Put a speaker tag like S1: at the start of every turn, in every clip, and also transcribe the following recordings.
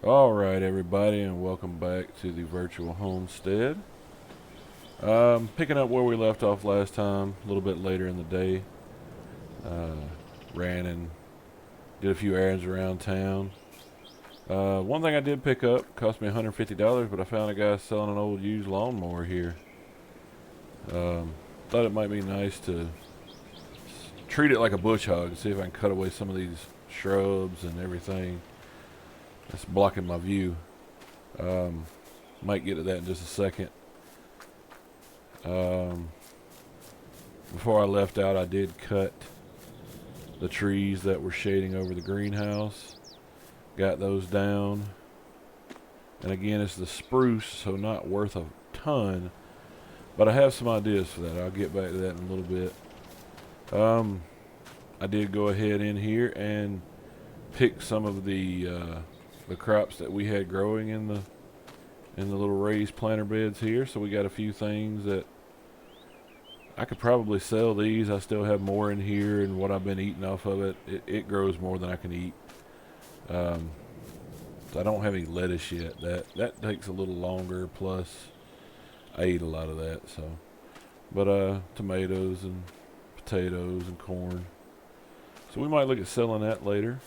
S1: Alright everybody, and welcome back to the virtual homestead. Picking up where we left off last time, a little bit later in the day. Uh, Ran and did a few errands around town. One thing I did pick up, cost me $150, but I found a guy selling an old used lawnmower here. Thought it might be nice to treat it like a bush hog and see if I can cut away some of these shrubs and everything that's blocking my view. Might get to that in just a second. Before I left out, I did cut the trees that were shading over the greenhouse. Got those down. And again, it's the spruce, so not worth a ton. But I have some ideas for that. I'll get back to that in a little bit. I did go ahead in here and pick some of the crops that we had growing in the little raised planter beds here. So we got a few things that I could probably sell these. I still have more in here, and what I've been eating off of it, it grows more than I can eat. So I don't have any lettuce yet. That takes a little longer. Plus, I eat a lot of that. So, but tomatoes and potatoes and corn. So we might look at selling that later.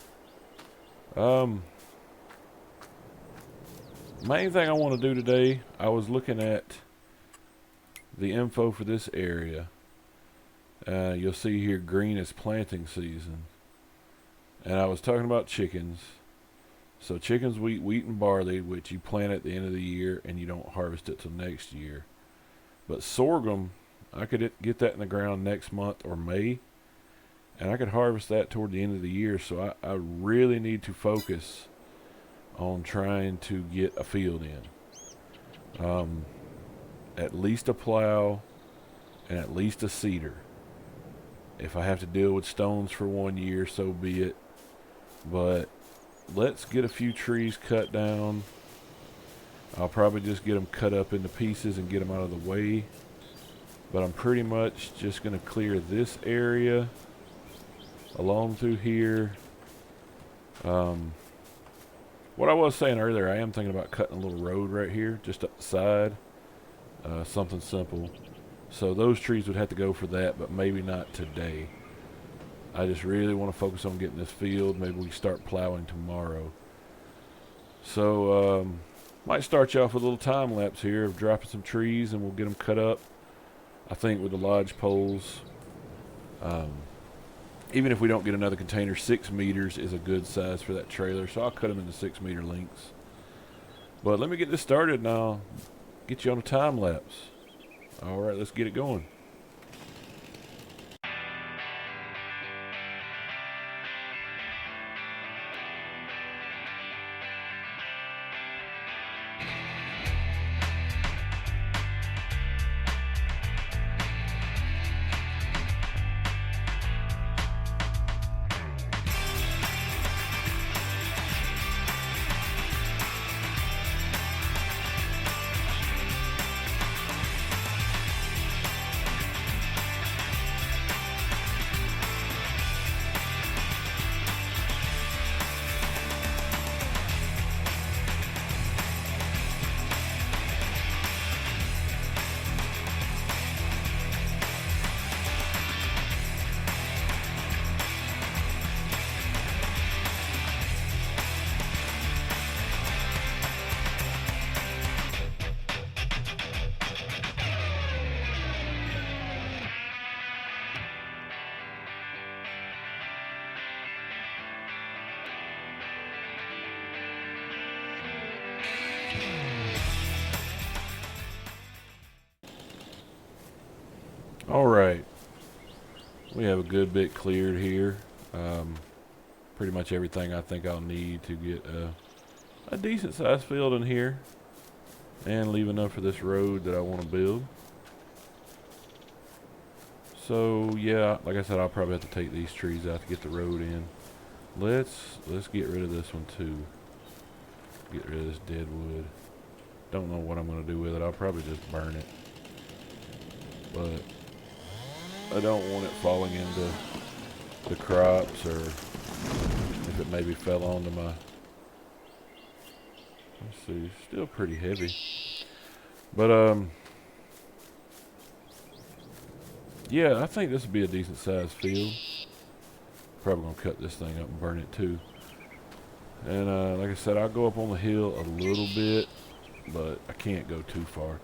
S1: Main thing I want to do today, I was looking at the info for this area. You'll see here green is planting season. And I was talking about chickens. So chickens, wheat and barley, which you plant at the end of the year and you don't harvest it till next year. But sorghum, I could get that in the ground next month or May. And I could harvest that toward the end of the year. So I really need to focus on trying to get a field in. At least a plow and at least a seeder. If I have to deal with stones for 1 year, so be it. But let's get a few trees cut down. I'll probably just get them cut up into pieces and get them out of the way. But I'm pretty much just going to clear this area along through here. What I was saying earlier, I am thinking about cutting a little road right here, just up the side. Something simple. So those trees would have to go for that, but maybe not today. I just really want to focus on getting this field. Maybe we can start plowing tomorrow. So, might start you off with a little time lapse here of dropping some trees, and we'll get them cut up. I think with the lodge poles, even if we don't get another container, 6 meters is a good size for that trailer. So I'll cut them into 6 meter lengths. But let me get this started and I'll get you on a time lapse. All right, let's get it going. All right, we have a good bit cleared here. Pretty much everything I think I'll need to get a decent sized field in here and leave enough for this road that I want to build. So yeah, like I said, I'll probably have to take these trees out to get the road in. Let's get rid of this one too. Get rid of this dead wood. Don't know what I'm going to do with it. I'll probably just burn it. But I don't want it falling into the crops, or if it maybe fell onto Let's see, still pretty heavy. But yeah, I think this would be a decent sized field. Probably gonna cut this thing up and burn it too. And like I said, I'll go up on the hill a little bit, but I can't go too far.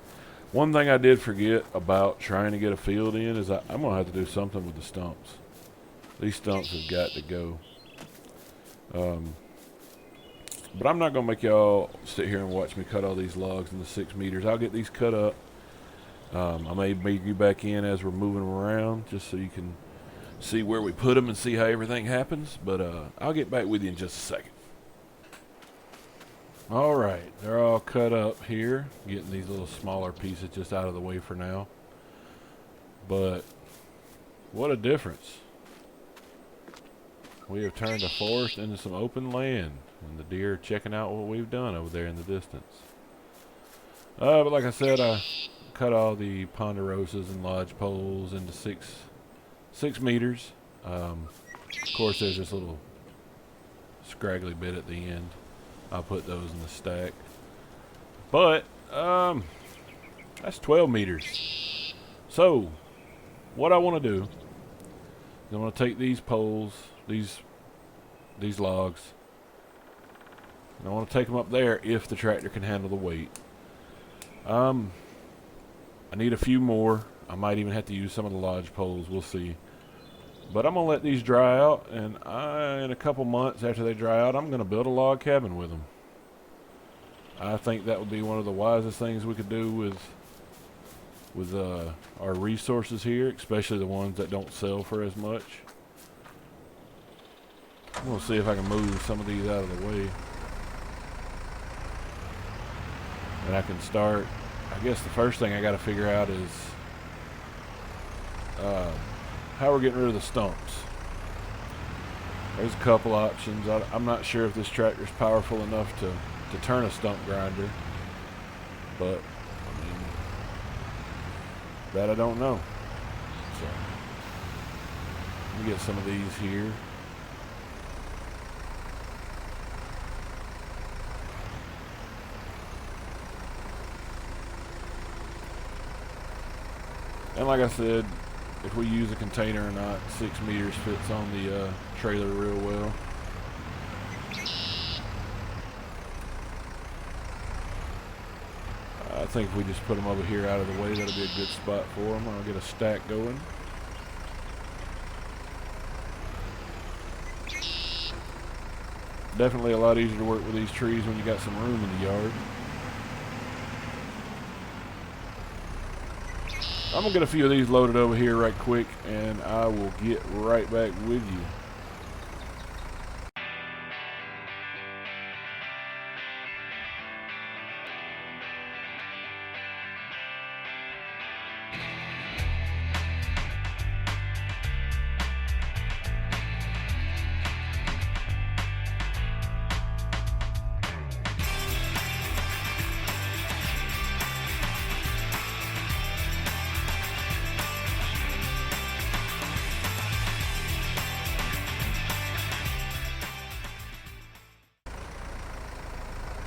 S1: One thing I did forget about trying to get a field in is I'm gonna have to do something with the stumps. These stumps have got to go. But I'm not gonna make y'all sit here and watch me cut all these logs into 6 meters. I'll get these cut up. I may bring you back in as we're moving them around, just so you can see where we put them and see how everything happens. But I'll get back with you in just a second. All right, they're all cut up here. Getting these little smaller pieces just out of the way for now. But what a difference. We have turned a forest into some open land, and the deer are checking out what we've done over there in the distance. But like I said, I cut all the ponderosas and lodge poles into 6 meters. Of course, there's this little scraggly bit at the end. I'll put those in the stack. But that's 12 meters. So what I want to do is I want to take these poles, these logs, and I want to take them up there if the tractor can handle the weight. I need a few more. I might even have to use some of the lodge poles. We'll see. But I'm going to let these dry out, and in a couple months after they dry out, I'm going to build a log cabin with them. I think that would be one of the wisest things we could do with our resources here, especially the ones that don't sell for as much. I'm going to see if I can move some of these out of the way. And I can start. I guess the first thing I got to figure out is how we're getting rid of the stumps. There's a couple options. I'm not sure if this tractor's powerful enough to turn a stump grinder, but I mean, that I don't know. So let me get some of these here. And like I said, if we use a container or not, 6 meters fits on the trailer real well. I think if we just put them over here out of the way, that'll be a good spot for them. I'll get a stack going. Definitely a lot easier to work with these trees when you got some room in the yard. I'm going to get a few of these loaded over here right quick, and I will get right back with you.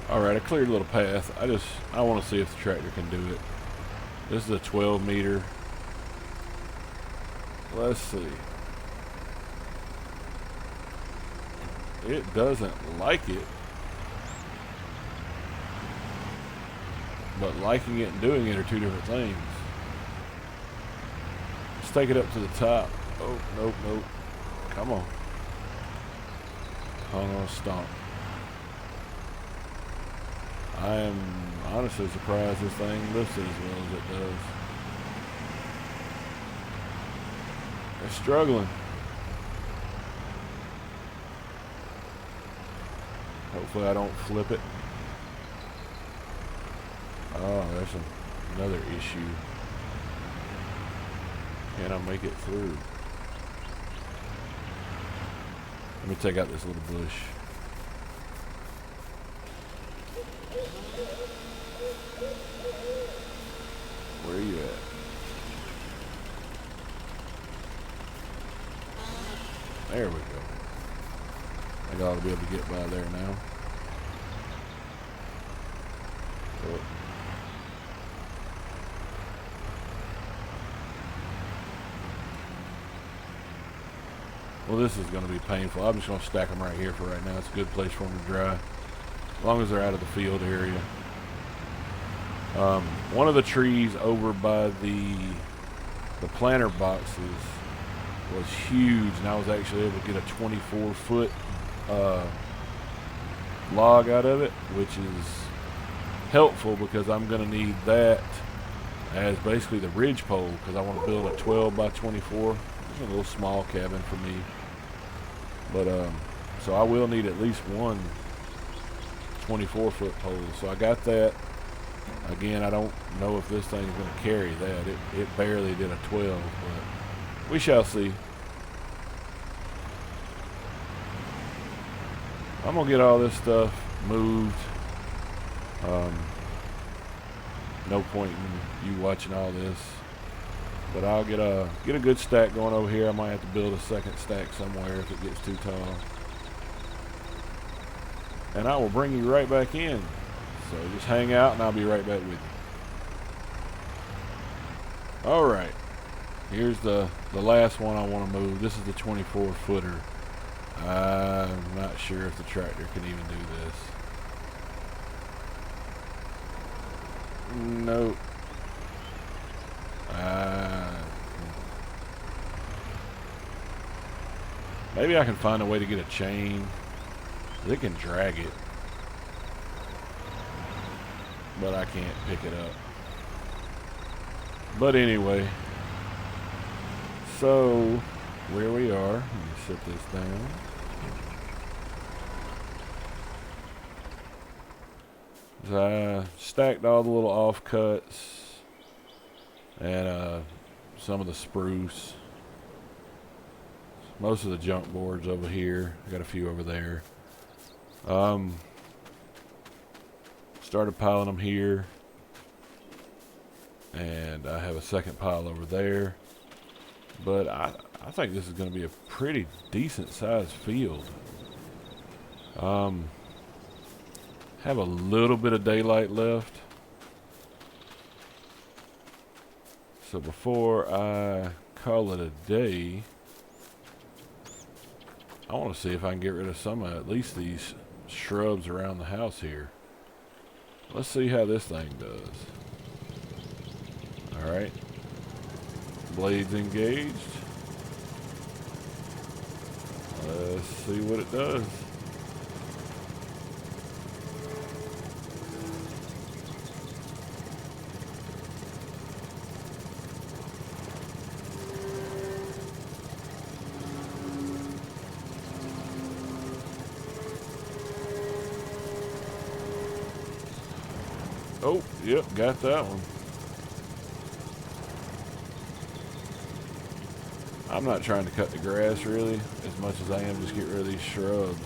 S1: Alright, I cleared a little path. I want to see if the tractor can do it. This is a 12 meter. Let's see. It doesn't like it. But liking it and doing it are two different things. Let's take it up to the top. Oh, nope, nope. Come on. Hung on a stump. I am honestly surprised this thing lifts it as well as it does. They're struggling. Hopefully I don't flip it. Oh, there's another issue. Can I make it through? Let me take out this little bush. Where are you at? There we go. I ought to be able to get by there now. foot. Well, this is going to be painful. I'm just going to stack them right here for right now. It's a good place for them to dry, as long as they're out of the field area. One of the trees over by the planter boxes was huge, and I was actually able to get a 24-foot log out of it, which is helpful because I'm going to need that as basically the ridge pole, because I want to build a 12 by 24. It's a little small cabin for me, but so I will need at least one 24-foot pole. So I got that. Again, I don't know if this thing's going to carry that. It barely did a 12, but we shall see. I'm going to get all this stuff moved. No point in you watching all this. But I'll get a good stack going over here. I might have to build a second stack somewhere if it gets too tall. And I will bring you right back in. So just hang out and I'll be right back with you. Alright. Here's the last one I want to move. This is the 24-footer. I'm not sure if the tractor can even do this. Nope. Maybe I can find a way to get a chain. It can drag it, but I can't pick it up. But anyway, so where we are, let me set this down. I stacked all the little offcuts and some of the spruce. Most of the junk boards over here. I got a few over there. Started piling them here, and I have a second pile over there. But I think this is going to be a pretty decent sized field. Have a little bit of daylight left. So before I call it a day, I want to see if I can get rid of some of at least these shrubs around the house here. Let's see how this thing does. Alright. Blades engaged. Let's see what it does. Oh, yep, got that one. I'm not trying to cut the grass really, as much as I am just get rid of these shrubs.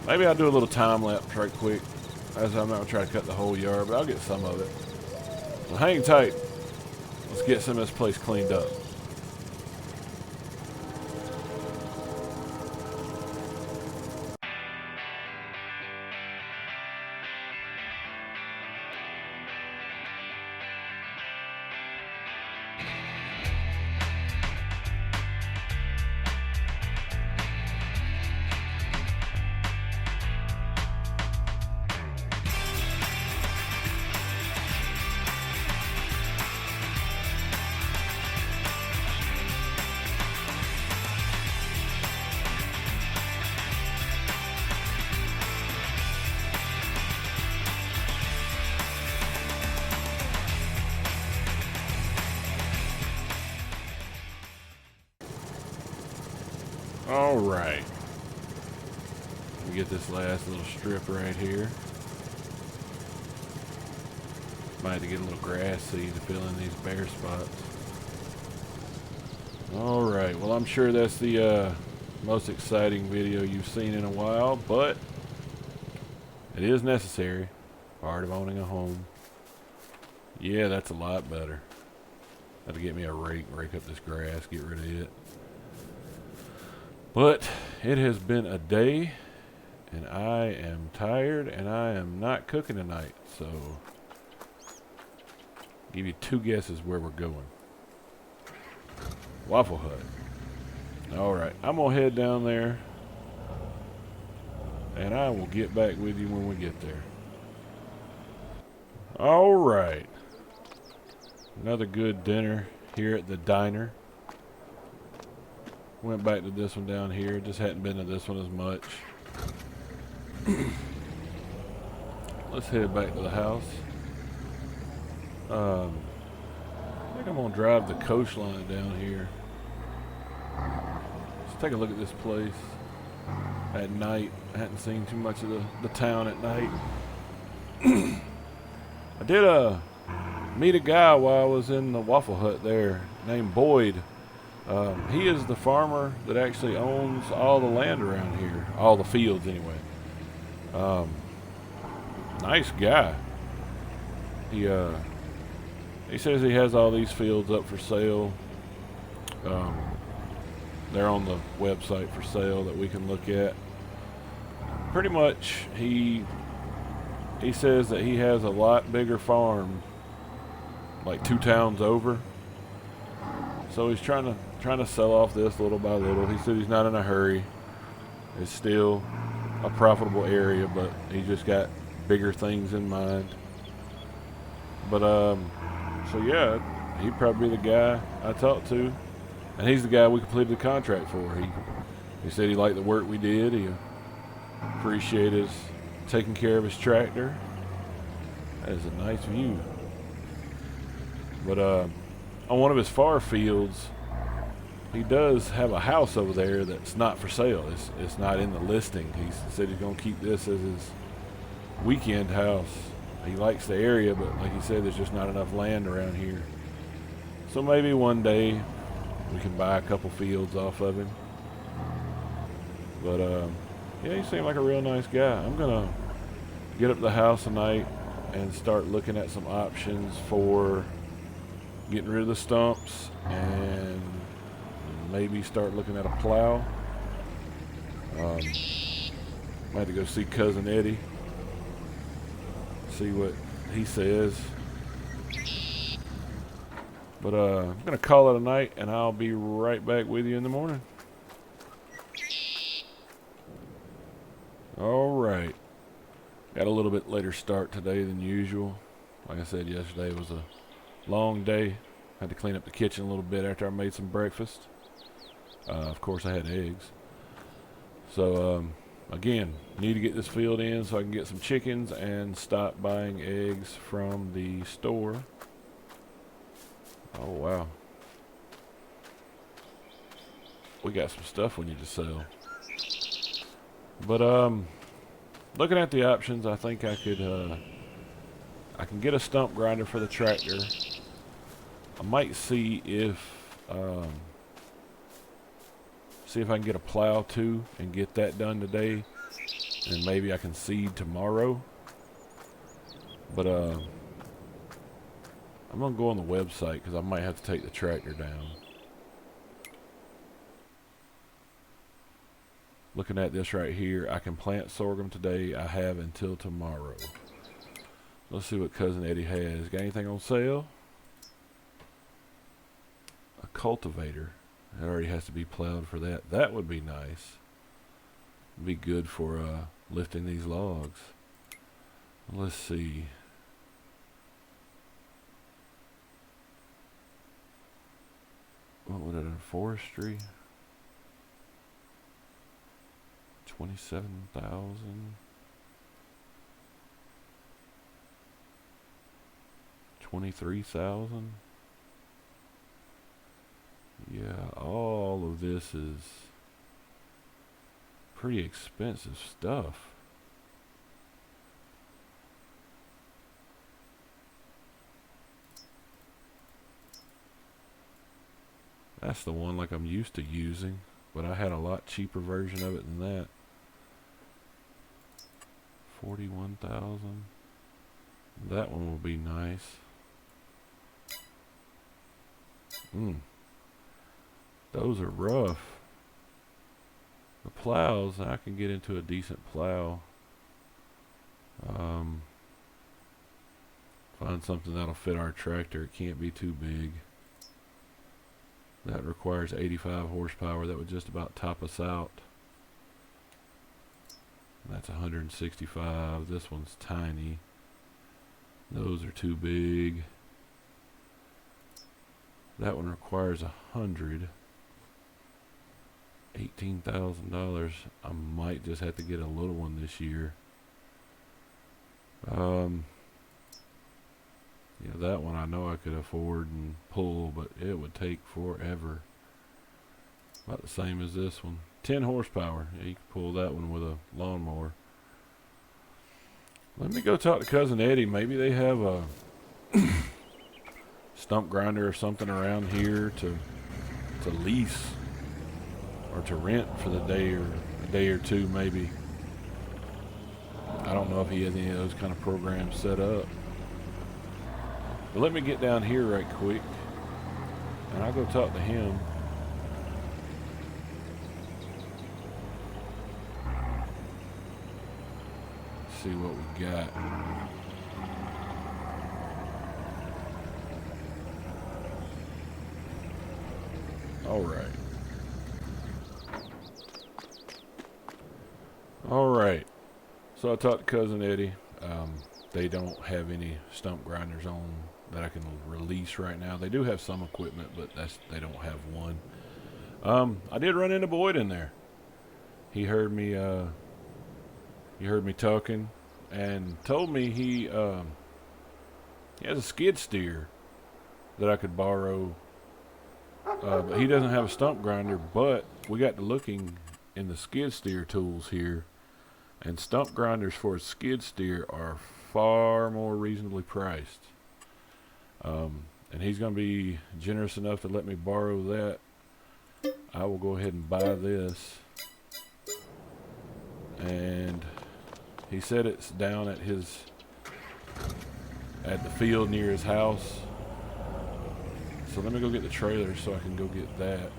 S1: Maybe I'll do a little time lapse right quick, as I'm not going to try to cut the whole yard, but I'll get some of it. So hang tight. Let's get some of this place cleaned up. All right. Let me get this last little strip right here. Might have to get a little grass seed to fill in these bare spots. All right. Well, I'm sure that's the most exciting video you've seen in a while, but it is necessary. Part of owning a home. Yeah, that's a lot better. Have to get me a rake up this grass, get rid of it. But it has been a day, and I am tired, and I am not cooking tonight. So, give you 2 guesses where we're going. Waffle Hut. Alright, I'm going to head down there, and I will get back with you when we get there. Alright. Another good dinner here at the diner. Went back to this one down here. Just hadn't been to this one as much. Let's head back to the house. I think I'm going to drive the coastline down here. Let's take a look at this place at night. I hadn't seen too much of the town at night. I did meet a guy while I was in the Waffle Hut there named Boyd. He is the farmer that actually owns all the land around here. All the fields anyway. Nice guy. He says he has all these fields up for sale. They're on the website for sale that we can look at. Pretty much, he says that he has a lot bigger farm, like 2 towns over. So he's trying to sell off this little by little. He said he's not in a hurry. It's still a profitable area, but he just got bigger things in mind. But so yeah, he'd probably be the guy I talked to, and he's the guy we completed the contract for. He said he liked the work we did. He appreciated us taking care of his tractor. That is a nice view. But on one of his far fields, he does have a house over there that's not for sale. It's not in the listing. He said he's going to keep this as his weekend house. He likes the area, but like he said, there's just not enough land around here. So maybe one day we can buy a couple fields off of him. But yeah, he seemed like a real nice guy. I'm going to get up to the house tonight and start looking at some options for getting rid of the stumps, and maybe start looking at a plow. Might have to go see Cousin Eddie, see what he says. But I'm going to call it a night, and I'll be right back with you in the morning. Alright. Got a little bit later start today than usual. Like I said, yesterday was a long day. Had to clean up the kitchen a little bit after I made some breakfast. Of course, I had eggs. So, again, need to get this field in so I can get some chickens and stop buying eggs from the store. Oh, wow. We got some stuff we need to sell. But, looking at the options, I think I could, I can get a stump grinder for the tractor. I might see if I can get a plow too and get that done today, and maybe I can seed tomorrow. But I'm gonna go on the website because I might have to take the tractor down. Looking at this right here, I can plant sorghum today. I have until tomorrow. Let's see what Cousin Eddie has. Got anything on sale? A cultivator. It already has to be plowed for that. That would be nice. Be good for lifting these logs. Let's see. What would it in forestry? 27,000. 23,000. Yeah, all of this is pretty expensive stuff. That's the one like I'm used to using, but I had a lot cheaper version of it than that. 41,000. That one will be nice. Those are rough. The plows, I can get into a decent plow. Find something that'll fit our tractor. It can't be too big. That requires 85 horsepower. That would just about top us out. That's 165. This one's tiny. Those are too big. That one requires 100. $18,000. I might just have to get a little one this year. Yeah, that one I know I could afford and pull, but it would take forever. About the same as this one. 10 horsepower. Yeah, you can pull that one with a lawnmower. Let me go talk to Cousin Eddie. Maybe they have a stump grinder or something around here to lease or to rent for the day or a day or two maybe. I don't know if he has any of those kind of programs set up. But let me get down here right quick and I'll go talk to him. See what we got. All right. So I talked to Cousin Eddie. They don't have any stump grinders on that I can release right now. They do have some equipment, but they don't have one. I did run into Boyd in there. He heard me talking and told me he has a skid steer that I could borrow. But he doesn't have a stump grinder, but we got to looking in the skid steer tools here, and stump grinders for a skid steer are far more reasonably priced. And he's going to be generous enough to let me borrow that. I will go ahead and buy this. And he said it's down at the field near his house. So let me go get the trailer so I can go get that.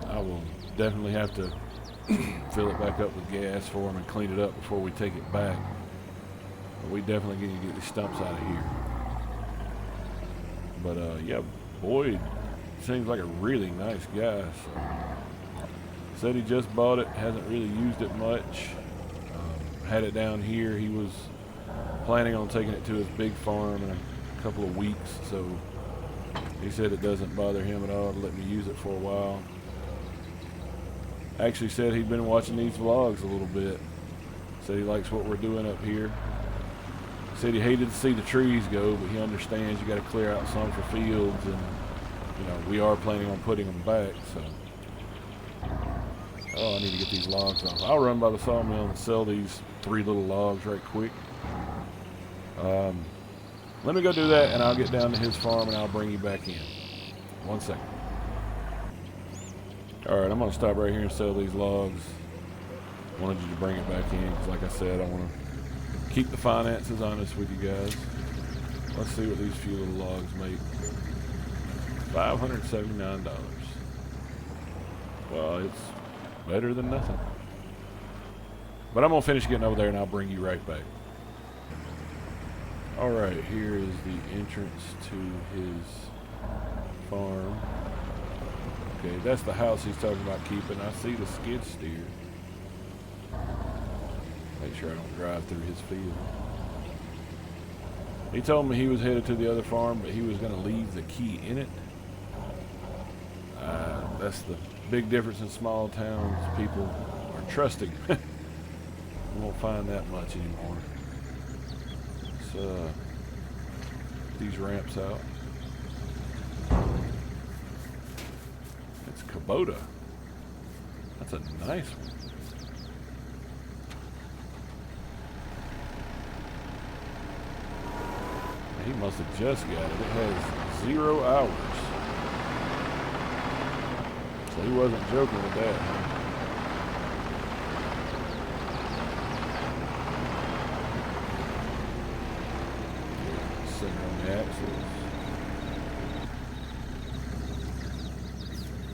S1: I will definitely have to fill it back up with gas for him and clean it up before we take it back. But we definitely need to get these stumps out of here. But yeah, Boyd seems like a really nice guy. So said he just bought it, hasn't really used it much. Had it down here. He was planning on taking it to his big farm in a couple of weeks, so he said it doesn't bother him at all to let me use it for a while. Actually said he'd been watching these vlogs a little bit. Said he likes what we're doing up here. Said he hated to see the trees go, but he understands you got to clear out some for fields, and you know we are planning on putting them back. So, oh, I need to get these logs off. I'll run by the sawmill and sell these 3 little logs right quick. Let me go do that, and I'll get down to his farm, and I'll bring you back in. 1 second. All right, I'm going to stop right here and sell these logs. Wanted you to bring it back in, because like I said, I want to keep the finances honest with you guys. Let's see what these few little logs make. $579. Well, it's better than nothing. But I'm going to finish getting over there, and I'll bring you right back. Alright, here is the entrance to his farm. Okay, that's the house he's talking about keeping. I see the skid steer. Make sure I don't drive through his field. He told me he was headed to the other farm, but he was going to leave the key in it. That's the big difference in small towns. People are trusting. You won't find that much anymore. These ramps out. It's Kubota. That's a nice one. He must have just got it. It has 0 hours. So he wasn't joking with that, huh? Sitting on the axles.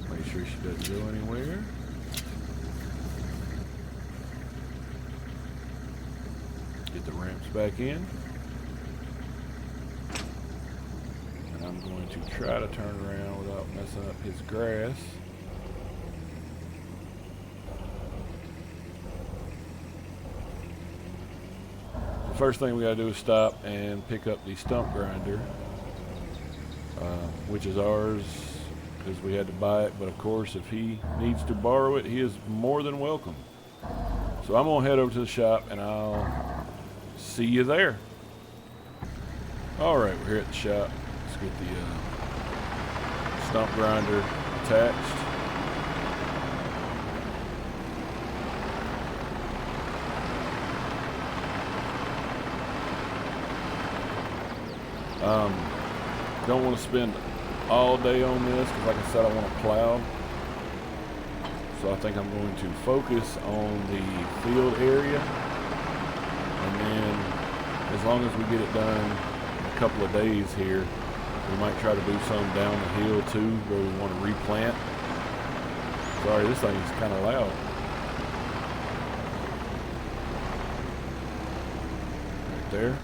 S1: Make sure she doesn't go anywhere. Get the ramps back in. And I'm going to try to turn around without messing up his grass. The first thing we gotta do is stop and pick up the stump grinder, which is ours because we had to buy it, but of course if he needs to borrow it, he is more than welcome. So I'm gonna head over to the shop and I'll see you there. Alright, we're here at the shop. Let's get the stump grinder attached. Don't want to spend all day on this because, like I said, I want to plow. So I think I'm going to focus on the field area, and then as long as we get it done in a couple of days here, we might try to do some down the hill too, where we want to replant. Sorry, this thing is kind of loud. Right there.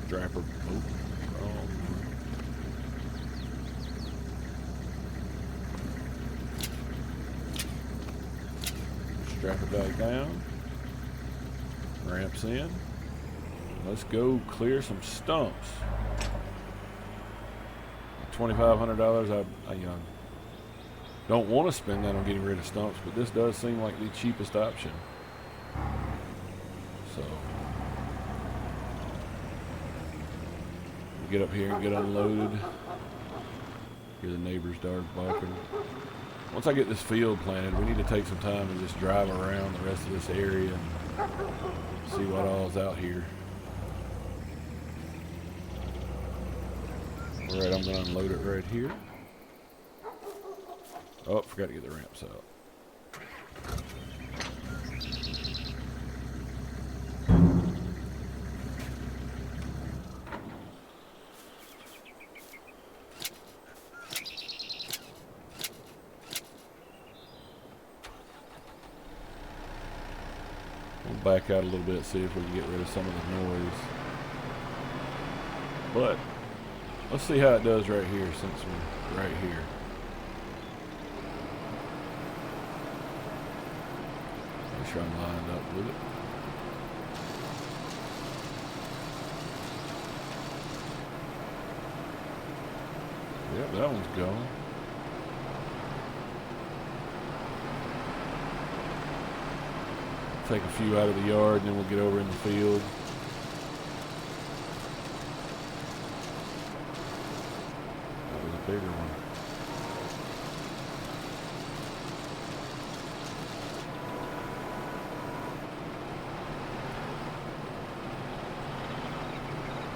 S1: Strapper. Oh. Strap it back down. Ramps in. Let's go clear some stumps. $2,500. I don't want to spend that on getting rid of stumps, but this does seem like the cheapest option. So we get up here and get unloaded. Hear the neighbor's dog barking. Once I get this field planted, we need to take some time and just drive around the rest of this area and see what all's out here. Alright, I'm going to unload it right here. Oh, forgot to get the ramps out. We'll back out a little bit, see if we can get rid of some of the noise. But let's see how it does right here, since we're right here. Make sure I'm lined up with it. Yep, that one's gone. Take a few out of the yard and then we'll get over in the field. That was a bigger one.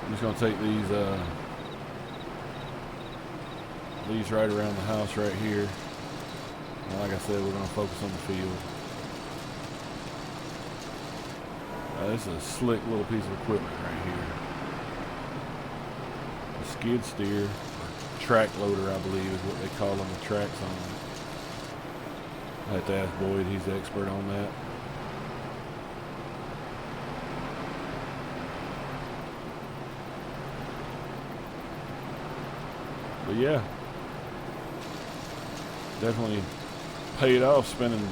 S1: I'm just going to take these right around the house right here. And like I said, we're going to focus on the field. This is a slick little piece of equipment right here. A skid steer, or track loader, I believe is what they call them, the tracks on it. I have to ask Boyd, he's the expert on that. But yeah, definitely paid off spending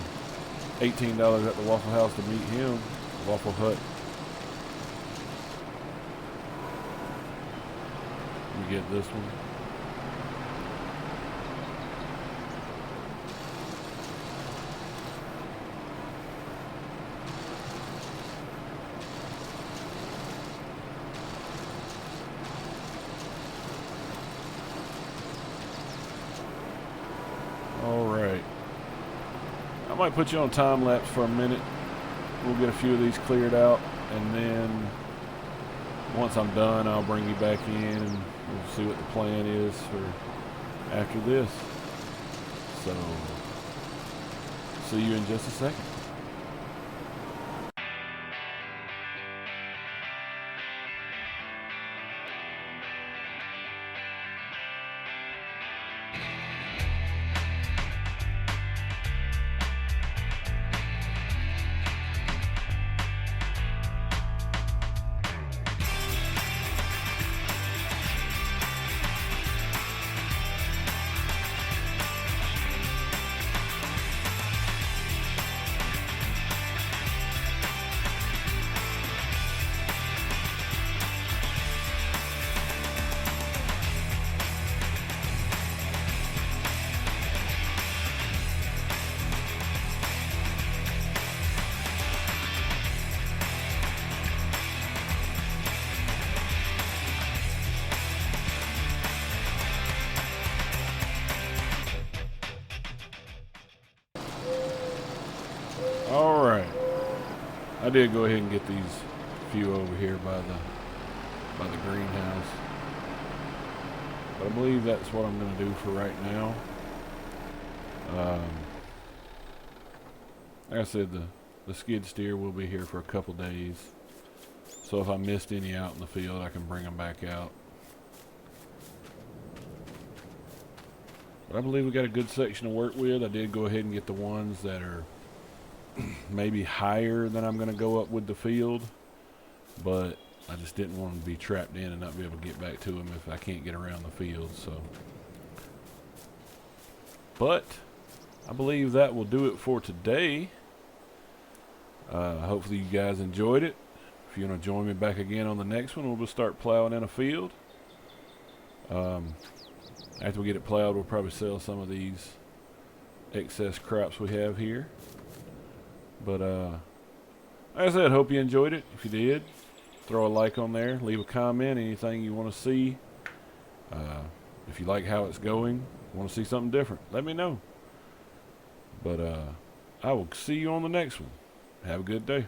S1: $18 at the Waffle House to meet him. Waffle Hut. You get this one. All right. I might put you on time lapse for a minute. We'll get a few of these cleared out, and then once I'm done, I'll bring you back in and we'll see what the plan is for after this. So, see you in just a second. I did go ahead and get these few over here by the greenhouse. But I believe that's what I'm going to do for right now. Like I said, the skid steer will be here for a couple days. So if I missed any out in the field, I can bring them back out. But I believe we got a good section to work with. I did go ahead and get the ones that are maybe higher than I'm going to go up with the field. But I just didn't want them to be trapped in and not be able to get back to them if I can't get around the field. So, but I believe that will do it for today. Hopefully you guys enjoyed it. If you want to join me back again on the next one, we'll start plowing in a field. After we get it plowed, we'll probably sell some of these excess crops we have here. But like I said, hope you enjoyed it. If you did, throw a like on there, leave a comment, anything you want to see. If you like how it's going, want to see something different, let me know. But I will see you on the next one. Have a good day.